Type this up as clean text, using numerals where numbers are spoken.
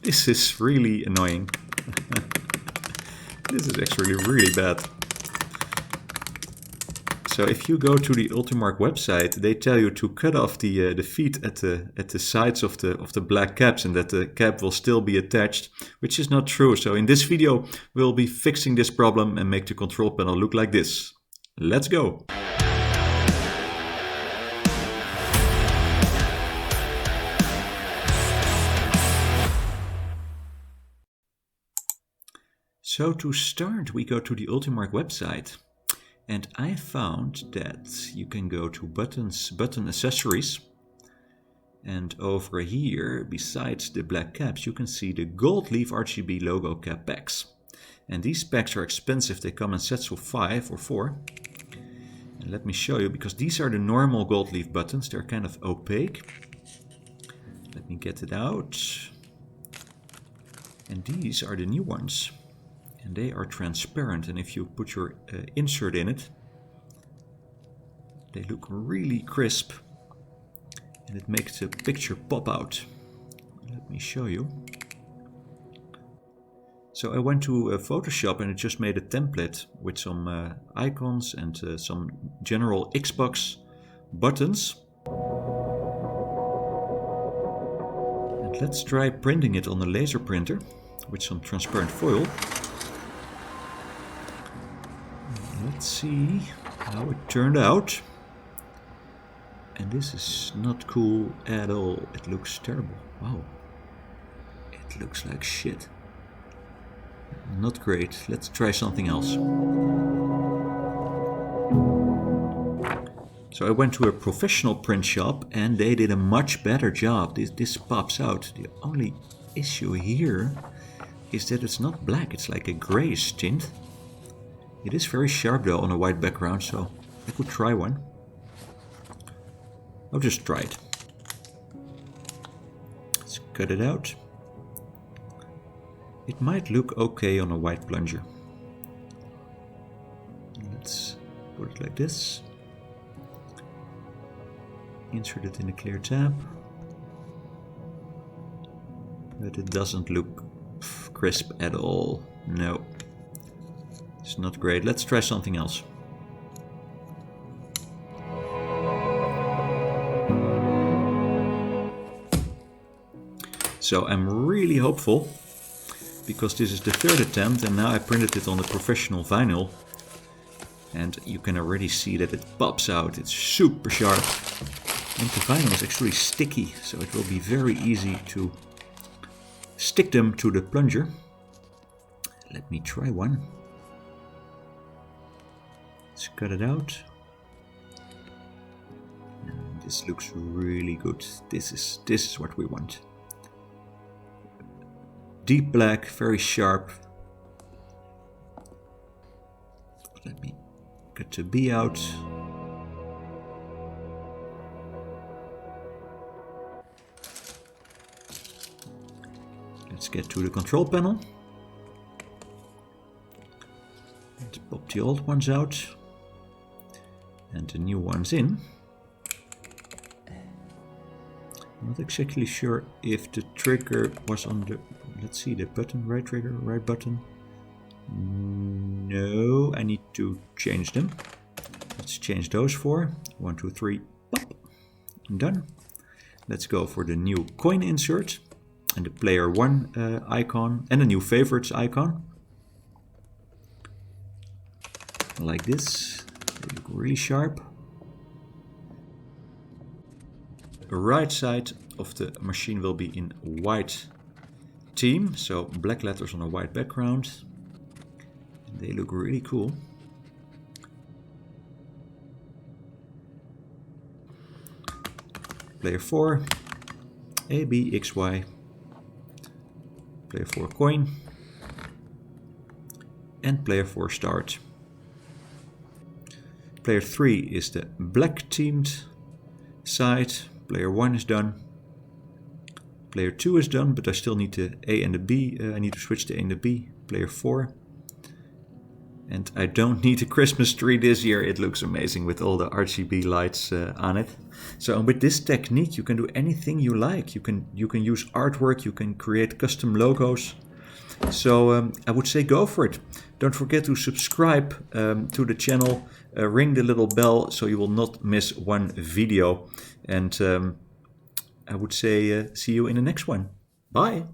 This is really annoying. This is actually really bad. So if you go to the Ultimarc website, they tell you to cut off the feet at the sides of the black caps, and that the cap will still be attached, which is not true. So in this video, we'll be fixing this problem and make the control panel look like this. Let's go! So to start, we go to the Ultimarc website, and I found that you can go to buttons, button accessories, and over here, besides the black caps, you can see the Goldleaf RGB logo cap packs. And these packs are expensive, they come in sets of 5 or 4. And let me show you, because these are the normal Goldleaf buttons, they're kind of opaque. Let me get it out. And these are the new ones. And they are transparent, and if you put your insert in it, they look really crisp, and it makes the picture pop out. Let me show you. So I went to Photoshop and it just made a template with some icons and some general Xbox buttons. And let's try printing it on a laser printer with some transparent foil. Let's see how it turned out. And this is not cool at all. It looks terrible. Wow. It looks like shit. Not great. Let's try something else. So I went to a professional print shop and they did a much better job. This pops out. The only issue here is that it's not black. It's like a grayish tint. It is very sharp though on a white background, so I could try one. I'll just try it. Let's cut it out. It might look okay on a white plunger. Let's put it like this. Insert it in a clear tab. But it doesn't look crisp at all. No. It's not great. Let's try something else. So I'm really hopeful, because this is the third attempt and now I printed it on the professional vinyl. And you can already see that it pops out. It's super sharp. And the vinyl is actually sticky, so it will be very easy to stick them to the plunger. Let me try one. Let's cut it out. And this looks really good. This is what we want. Deep black, very sharp. Let me get the B out. Let's get to the control panel. Let's pop the old ones out. And the new ones in. I'm not exactly sure if the trigger was on the... Let's see, the button, right trigger, right button. No, I need to change them. Let's change those four. 1, 2, 3, pop. Done. Let's go for the new coin insert. And the player 1 icon. And the new favorites icon. Like this. They look really sharp. The right side of the machine will be in white theme, so black letters on a white background. And they look really cool. Player 4, A, B, X, Y. Player 4 coin. And player 4 start. Player 3 is the black themed side. Player 1 is done. Player 2 is done, but I still need the A and the B. I need to switch the A and the B. Player 4. And I don't need a Christmas tree this year. It looks amazing with all the RGB lights on it. So with this technique, you can do anything you like. You can use artwork, you can create custom logos. So I would say go for it. Don't forget to subscribe to the channel, ring the little bell so you will not miss one video. And I would say see you in the next one. Bye.